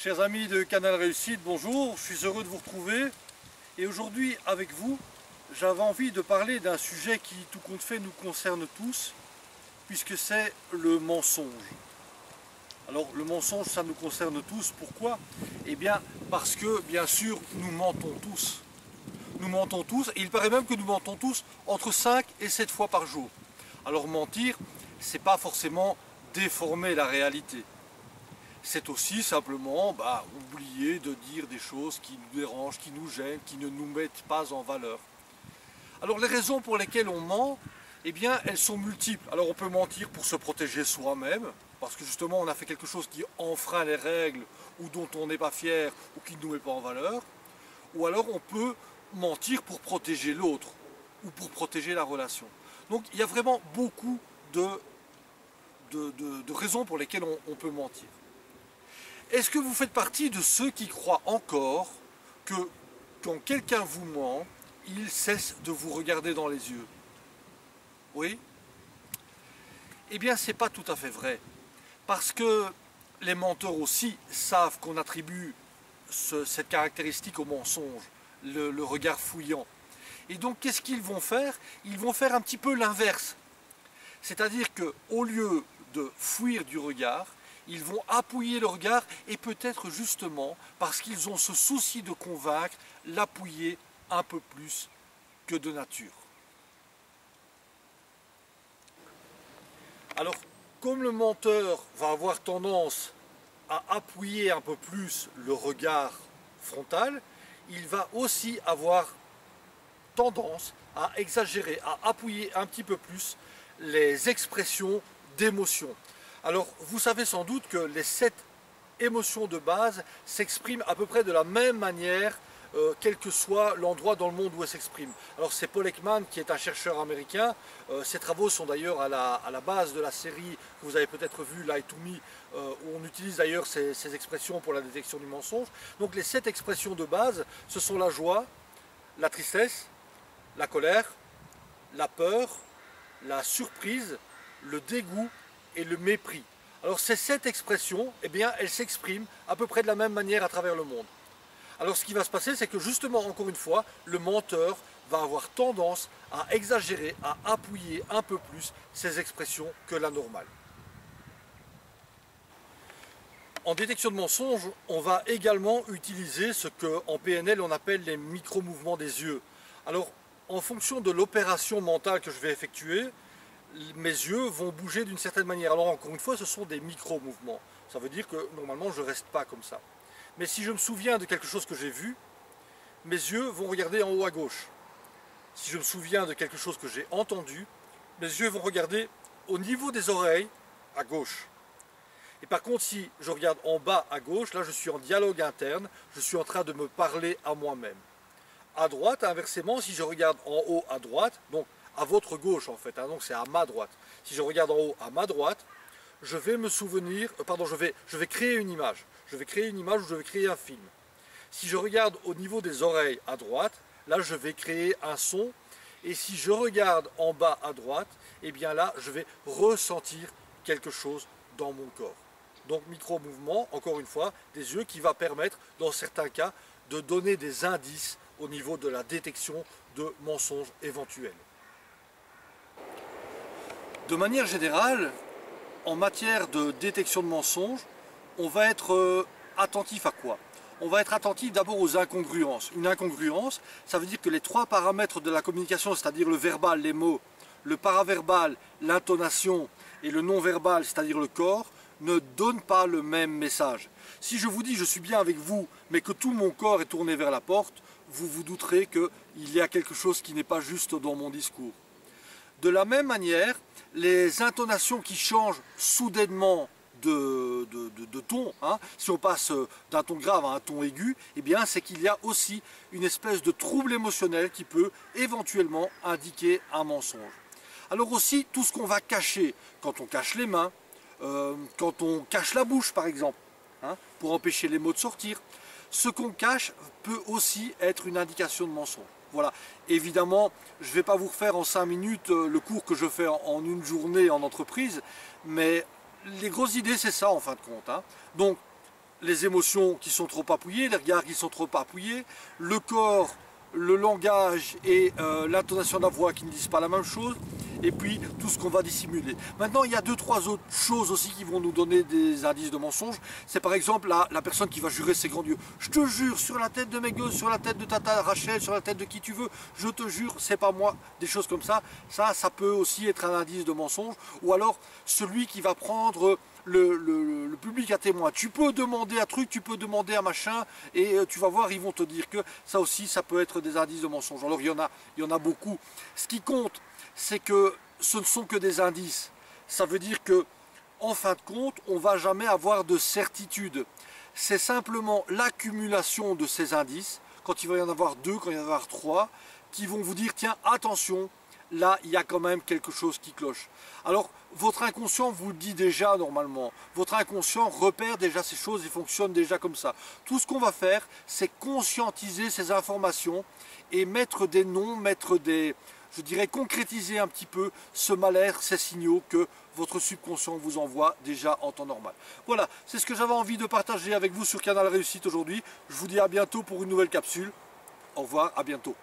Chers amis de Canal Réussite, bonjour, je suis heureux de vous retrouver. Et aujourd'hui, avec vous, j'avais envie de parler d'un sujet qui, tout compte fait, nous concerne tous, puisque c'est le mensonge. Alors, le mensonge, ça nous concerne tous. Pourquoi? Eh bien, parce que, bien sûr, nous mentons tous. Nous mentons tous, et il paraît même que nous mentons tous entre 5 et 7 fois par jour. Alors, mentir, c'est pas forcément déformer la réalité. C'est aussi simplement oublier de dire des choses qui nous dérangent, qui nous gênent, qui ne nous mettent pas en valeur. Alors les raisons pour lesquelles on ment, eh bien elles sont multiples. Alors on peut mentir pour se protéger soi-même, parce que justement on a fait quelque chose qui enfreint les règles, ou dont on n'est pas fier, ou qui ne nous met pas en valeur. Ou alors on peut mentir pour protéger l'autre, ou pour protéger la relation. Donc il y a vraiment beaucoup de raisons pour lesquelles on peut mentir. Est-ce que vous faites partie de ceux qui croient encore que quand quelqu'un vous ment, il cesse de vous regarder dans les yeux? Oui? Eh bien, ce n'est pas tout à fait vrai. Parce que les menteurs aussi savent qu'on attribue cette caractéristique au mensonge, le regard fouillant. Et donc, qu'est-ce qu'ils vont faire? Ils vont faire un petit peu l'inverse. C'est-à-dire qu'au lieu de fuir du regard, ils vont appuyer le regard et peut-être justement, parce qu'ils ont ce souci de convaincre, l'appuyer un peu plus que de nature. Alors, comme le menteur va avoir tendance à appuyer un peu plus le regard frontal, il va aussi avoir tendance à exagérer, à appuyer un petit peu plus les expressions d'émotion. Alors, vous savez sans doute que les 7 émotions de base s'expriment à peu près de la même manière, quel que soit l'endroit dans le monde où elles s'expriment. Alors, c'est Paul Ekman qui est un chercheur américain. Ses travaux sont d'ailleurs à la base de la série que vous avez peut-être vu, Lie to Me, où on utilise d'ailleurs ces expressions pour la détection du mensonge. Donc, les 7 expressions de base, ce sont la joie, la tristesse, la colère, la peur, la surprise, le dégoût et le mépris. Alors ces 7 expressions, eh bien, elles s'expriment à peu près de la même manière à travers le monde. Alors ce qui va se passer, c'est que justement, encore une fois, le menteur va avoir tendance à exagérer, à appuyer un peu plus ces expressions que la normale. En détection de mensonges, on va également utiliser ce qu'en PNL on appelle les micro-mouvements des yeux. Alors, en fonction de l'opération mentale que je vais effectuer, mes yeux vont bouger d'une certaine manière. Alors encore une fois, ce sont des micro-mouvements. Ça veut dire que normalement je ne reste pas comme ça. Mais si je me souviens de quelque chose que j'ai vu, mes yeux vont regarder en haut à gauche. Si je me souviens de quelque chose que j'ai entendu, mes yeux vont regarder au niveau des oreilles à gauche. Et par contre, si je regarde en bas à gauche, là je suis en dialogue interne, je suis en train de me parler à moi-même. À droite, inversement, si je regarde en haut à droite, donc à votre gauche en fait, hein, donc c'est à ma droite. Si je regarde en haut à ma droite, je vais me souvenir, je vais créer une image. Je vais créer une image ou je vais créer un film. Si je regarde au niveau des oreilles à droite, là je vais créer un son. Et si je regarde en bas à droite, eh bien là je vais ressentir quelque chose dans mon corps. Donc micro-mouvement, encore une fois, des yeux qui va permettre, dans certains cas, de donner des indices au niveau de la détection de mensonges éventuels. De manière générale, en matière de détection de mensonges, on va être attentif à quoi? On va être attentif d'abord aux incongruences. Une incongruence, ça veut dire que les 3 paramètres de la communication, c'est-à-dire le verbal, les mots, le paraverbal, l'intonation et le non-verbal, c'est-à-dire le corps, ne donnent pas le même message. Si je vous dis je suis bien avec vous, mais que tout mon corps est tourné vers la porte, vous vous douterez qu'il y a quelque chose qui n'est pas juste dans mon discours. De la même manière, les intonations qui changent soudainement de ton, hein, si on passe d'un ton grave à un ton aigu, eh bien c'est qu'il y a aussi une espèce de trouble émotionnel qui peut éventuellement indiquer un mensonge. Alors aussi, tout ce qu'on va cacher, quand on cache les mains, quand on cache la bouche par exemple, hein, pour empêcher les mots de sortir, ce qu'on cache peut aussi être une indication de mensonge. Voilà, évidemment, je ne vais pas vous refaire en 5 minutes le cours que je fais en une journée en entreprise, mais les grosses idées, c'est ça en fin de compte. Hein. Donc, les émotions qui sont trop appuyées, les regards qui sont trop appuyés, le corps, le langage et l'intonation de la voix qui ne disent pas la même chose, et puis tout ce qu'on va dissimuler. Maintenant, il y a deux, trois autres choses aussi qui vont nous donner des indices de mensonge. C'est par exemple la personne qui va jurer ses grands dieux. Je te jure, sur la tête de mes gosses, sur la tête de tata Rachel, sur la tête de qui tu veux, je te jure, c'est pas moi. Des choses comme ça, ça peut aussi être un indice de mensonge. Ou alors, celui qui va prendre le public à témoin. Tu peux demander un truc, tu peux demander un machin, et tu vas voir, ils vont te dire que ça aussi, ça peut être des indices de mensonge. Alors, il y en a beaucoup. Ce qui compte, c'est que ce ne sont que des indices. Ça veut dire que, en fin de compte, on ne va jamais avoir de certitude. C'est simplement l'accumulation de ces indices, quand il va y en avoir deux, quand il va y en avoir trois, qui vont vous dire, tiens, attention, là, il y a quand même quelque chose qui cloche. Alors, votre inconscient vous le dit déjà normalement. Votre inconscient repère déjà ces choses et fonctionne déjà comme ça. Tout ce qu'on va faire, c'est conscientiser ces informations et mettre des noms, je dirais concrétiser un petit peu ce mal-être, ces signaux que votre subconscient vous envoie déjà en temps normal. Voilà, c'est ce que j'avais envie de partager avec vous sur Canal Réussite aujourd'hui. Je vous dis à bientôt pour une nouvelle capsule. Au revoir, à bientôt.